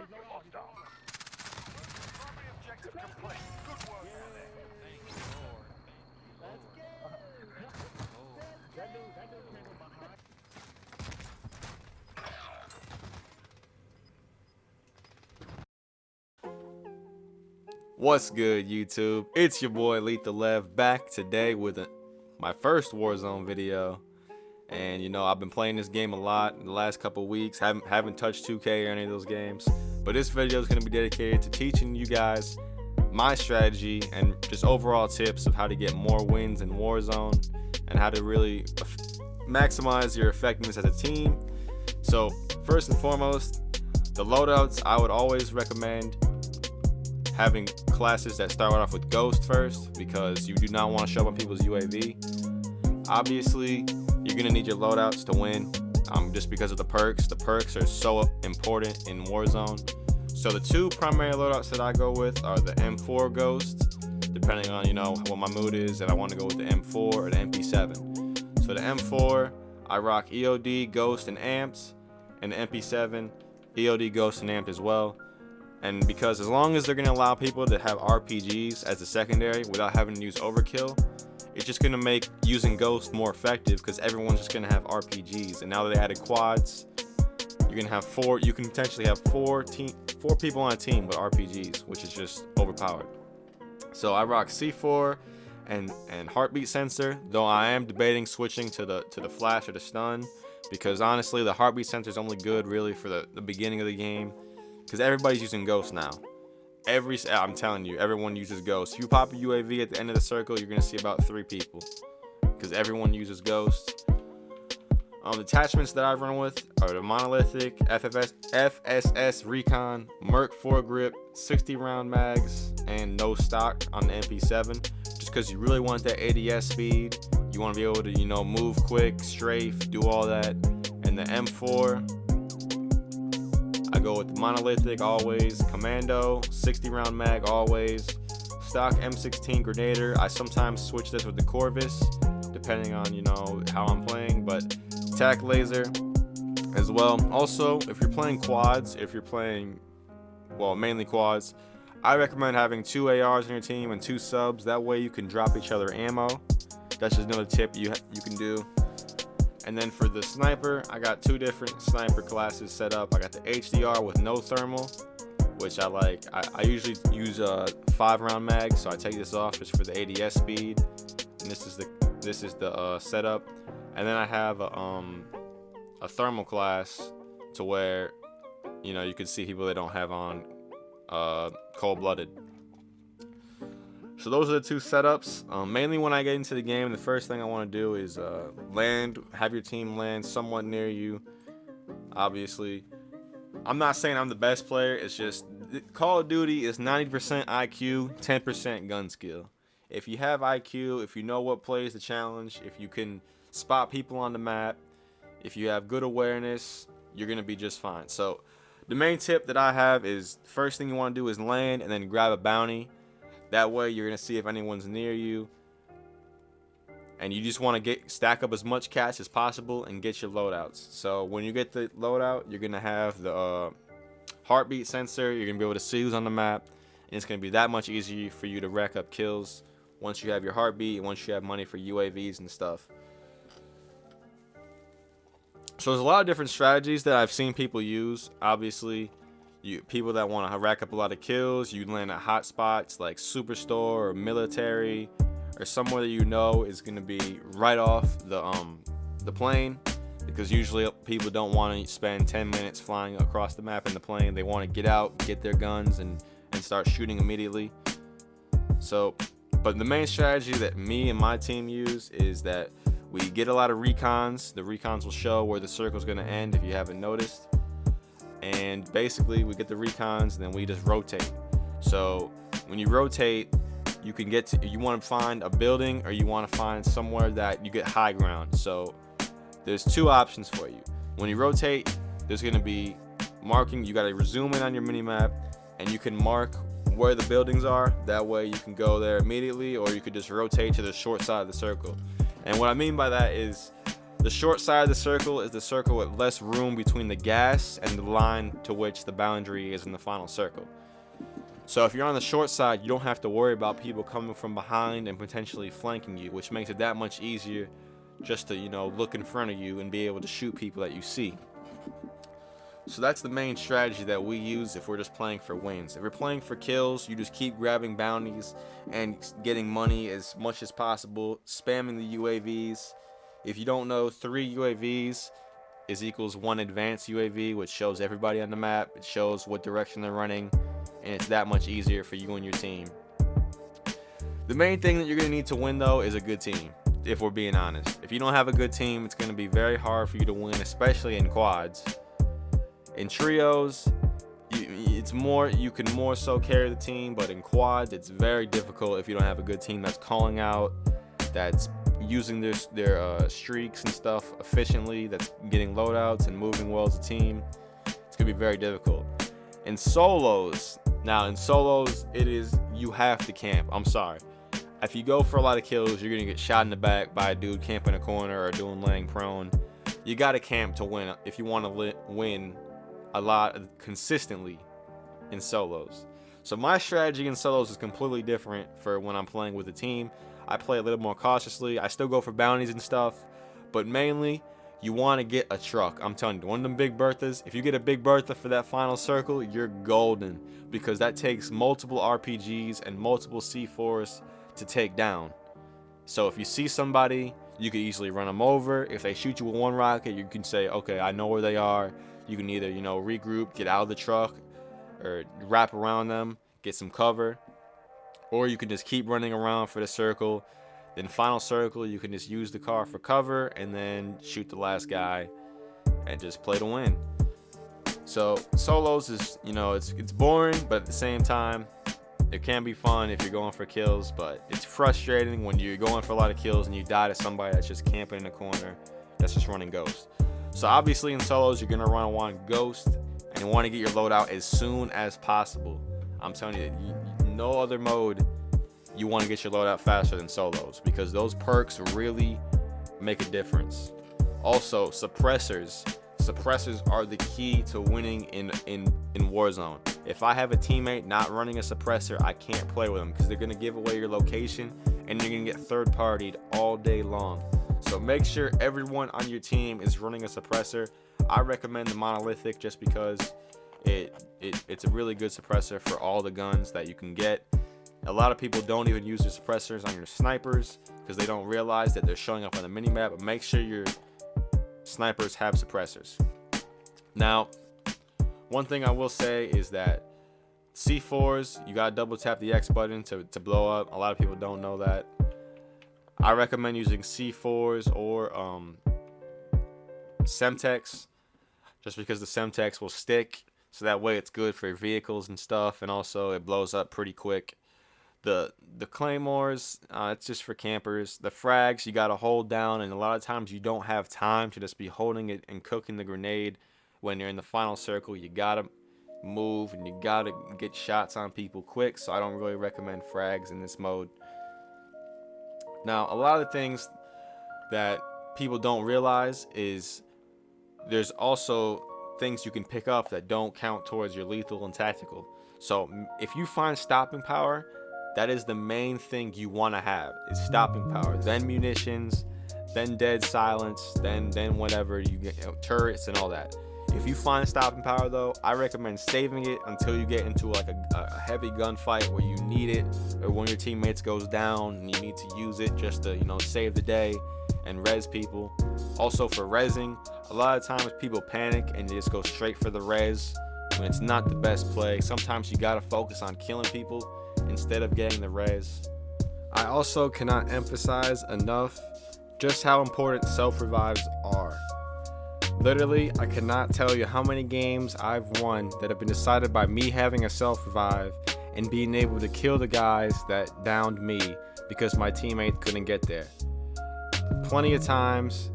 Objective complete. Good work out there. Thank you, Lord. Thank you, Lord. That dude came from behind. What's good, YouTube? It's your boy Lethal Lev back today with my first Warzone video. And you know, I've been playing this game a lot in the last couple weeks. Haven't touched 2K or any of those games. But this video is going to be dedicated to teaching you guys my strategy and just overall tips of how to get more wins in Warzone and how to really maximize your effectiveness as a team. So first and foremost, the loadouts, I would always recommend having classes that start off with Ghost first, because you do not want to show up on people's UAV. Obviously, you're going to need your loadouts to win, just because of the perks. The perks are so important in Warzone. So the two primary loadouts that I go with are the M4 Ghost, depending on, you know, what my mood is, and I want to go with the M4 or the MP7. So the M4, I rock EOD, Ghost, and Amps, and the MP7, EOD, Ghost, and Amp as well. And because as long as they're going to allow people to have RPGs as a secondary without having to use overkill, it's just going to make using Ghost more effective, because everyone's just going to have RPGs. And now that they added quads, you're going to have you can potentially have four people on a team with RPGs, which is just overpowered. So I rock C4 and heartbeat sensor, though I am debating switching to the flash or the stun, because honestly the heartbeat sensor is only good really for the beginning of the game, because everybody's using Ghost now. I'm telling you, everyone uses Ghost. If you pop a UAV at the end of the circle, you're gonna see about 3 people, because everyone uses Ghost. The attachments that I run with are the monolithic, FSS recon, Merc 4 grip, 60 round mags, and no stock on the MP7. Just because you really want that ADS speed, you want to be able to, you know, move quick, strafe, do all that. And the M4, I go with the monolithic always, commando, 60 round mag always, stock M16 Grenadier. I sometimes switch this with the Corvus depending on, you know, how I'm playing, but tac laser as well. Also, if you're playing quads, mainly quads, I recommend having 2 ARs on your team and 2 subs. That way you can drop each other ammo. That's just another tip you can do. And then for the sniper, I got 2 different sniper classes set up. I got the HDR with no thermal, which I like. I usually use a 5 round mag, so I take this off just for the ADS speed. And this is the setup. And then I have a thermal class to where, you know, you can see people that don't have on cold-blooded. So those are the 2 setups. Mainly when I get into the game, the first thing I want to do is have your team land somewhat near you. Obviously, I'm not saying I'm the best player. It's just Call of Duty is 90% IQ, 10% gun skill. If you have IQ, if you know what plays the challenge, if you can spot people on the map, if you have good awareness, you're gonna be just fine. So the main tip that I have is, first thing you want to do is land and then grab a bounty. That way you're gonna see if anyone's near you, and you just want to stack up as much cash as possible and get your loadouts. So when you get the loadout, you're gonna have the heartbeat sensor. You're gonna be able to see who's on the map, and it's gonna be that much easier for you to rack up kills once you have your heartbeat and once you have money for UAVs and stuff. So there's a lot of different strategies that I've seen people use. Obviously, people that want to rack up a lot of kills, you land at hot spots like Superstore or military, or somewhere that you know is going to be right off the plane, because usually people don't want to spend 10 minutes flying across the map in the plane. They want to get out, get their guns, and start shooting immediately. So, but the main strategy that me and my team use is that we get a lot of recons. The recons will show where the circle is going to end if you haven't noticed. And basically we get the recons and then we just rotate. So when you rotate, you can get to, you want to find a building or you want to find somewhere that you get high ground. So there's 2 options for you. When you rotate, there's going to be marking. You got to zoom in on your mini map and you can mark where the buildings are. That way you can go there immediately, or you could just rotate to the short side of the circle. And what I mean by that is The short side of the circle is the circle with less room between the gas and the line to which the boundary is in the final circle. So if you're on the short side, you don't have to worry about people coming from behind and potentially flanking you, which makes it that much easier just to, you know, look in front of you and be able to shoot people that you see. So that's the main strategy that we use if we're just playing for wins. If you're playing for kills, you just keep grabbing bounties and getting money as much as possible, spamming the UAVs. If you don't know, 3 UAVs is equals 1 advanced UAV, which shows everybody on the map. It shows what direction they're running, and it's that much easier for you and your team. The main thing that you're going to need to win, though, is a good team, if we're being honest. If you don't have a good team, it's going to be very hard for you to win, especially in quads. In trios, you can more so carry the team, but in quads, it's very difficult if you don't have a good team that's calling out, that's using their streaks and stuff efficiently, that's getting loadouts and moving well as a team. It's gonna be very difficult. In solos, it is, you have to camp. I'm sorry. If you go for a lot of kills, you're gonna get shot in the back by a dude camping a corner or doing laying prone. You gotta camp to win if you want to win a lot consistently in solos. So my strategy in solos is completely different for when I'm playing with a team. I play a little more cautiously. I still go for bounties and stuff, but mainly you want to get a truck. I'm telling you, one of them big Berthas, if you get a big Bertha for that final circle, you're golden, because that takes multiple RPGs and multiple C4s to take down. So if you see somebody, you can easily run them over. If they shoot you with 1 rocket, you can say, okay, I know where they are. You can either, you know, regroup, get out of the truck, or wrap around them, get some cover, or you can just keep running around for the circle. Then final circle, you can just use the car for cover and then shoot the last guy and just play to win. So solos is, you know, it's boring, but at the same time, it can be fun if you're going for kills, but it's frustrating when you're going for a lot of kills and you die to somebody that's just camping in the corner, that's just running ghost. So obviously in solos, you're gonna want ghost and you want to get your loadout as soon as possible. I'm telling you, no other mode you want to get your loadout faster than solos, because those perks really make a difference. Also, suppressors are the key to winning in Warzone. If I have a teammate not running a suppressor, I can't play with them, because they're gonna give away your location and you're gonna get third-partied all day long. So make sure everyone on your team is running a suppressor. I recommend the monolithic just because it's a really good suppressor for all the guns that you can get. A lot of people don't even use their suppressors on your snipers because they don't realize that they're showing up on the minimap, but make sure your snipers have suppressors. Now, one thing I will say is that C4s, you gotta double tap the X button to blow up. A lot of people don't know that. I recommend using C4s or Semtex, just because the Semtex will stick, so that way it's good for vehicles and stuff, and also it blows up pretty quick. The claymores, it's just for campers. The frags, you gotta hold down, and a lot of times you don't have time to just be holding it and cooking the grenade. When you're in the final circle, you gotta move and you gotta get shots on people quick, so I don't really recommend frags in this mode. Now, a lot of the things that people don't realize is there's also things you can pick up that don't count towards your lethal and tactical. So if you find stopping power, that is the main thing you want to have, is stopping power, then munitions, then dead silence, then whatever you get, turrets and all that. If you find stopping power, though, I recommend saving it until you get into like a heavy gunfight where you need it, or when your teammates goes down and you need to use it just to, you know, save the day and res people. Also for resing, a lot of times people panic and just go straight for the res when it's not the best play. Sometimes you gotta focus on killing people instead of getting the res. I also cannot emphasize enough just how important self-revives are. Literally, I cannot tell you how many games I've won that have been decided by me having a self-revive and being able to kill the guys that downed me because my teammate couldn't get there. Plenty of times,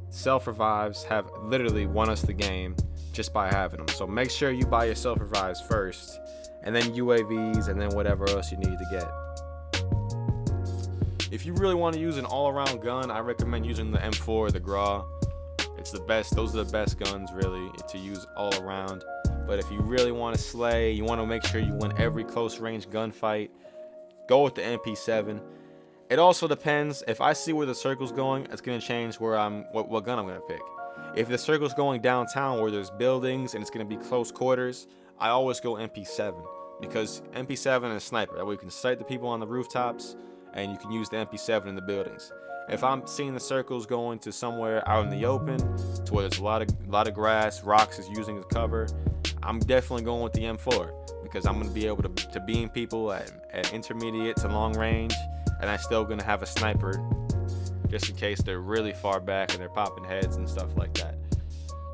self-revives have literally won us the game just by having them. So make sure you buy your self-revives first, and then UAVs, and then whatever else you need to get. If you really want to use an all-around gun, I recommend using the M4 or the GRA. It's the best. Those are the best guns really to use all around. But if you really want to slay, you want to make sure you win every close range gunfight, go with the MP7. It also depends. If I see where the circle's going, it's gonna change where what gun I'm gonna pick. If the circle's going downtown where there's buildings and it's gonna be close quarters, I always go MP7 because MP7 is sniper. That way you can sight the people on the rooftops and you can use the MP7 in the buildings. If I'm seeing the circles going to somewhere out in the open, to where there's a lot of grass, rocks is using as cover, I'm definitely going with the M4 because I'm gonna be able to beam people at intermediate to long range, and I'm still gonna have a sniper just in case they're really far back and they're popping heads and stuff like that.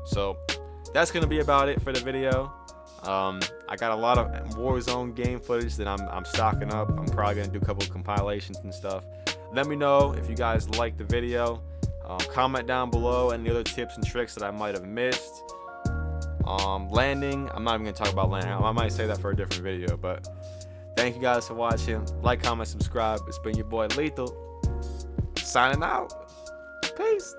So that's gonna be about it for the video. I got a lot of Warzone game footage that I'm stocking up. I'm probably gonna do a couple of compilations and stuff. Let me know if you guys like the video. Comment down below any other tips and tricks that I might have missed. Landing, I'm not even gonna talk about landing. I might say that for a different video, but thank you guys for watching. Like, comment, subscribe. It's been your boy Lethal, signing out. Peace.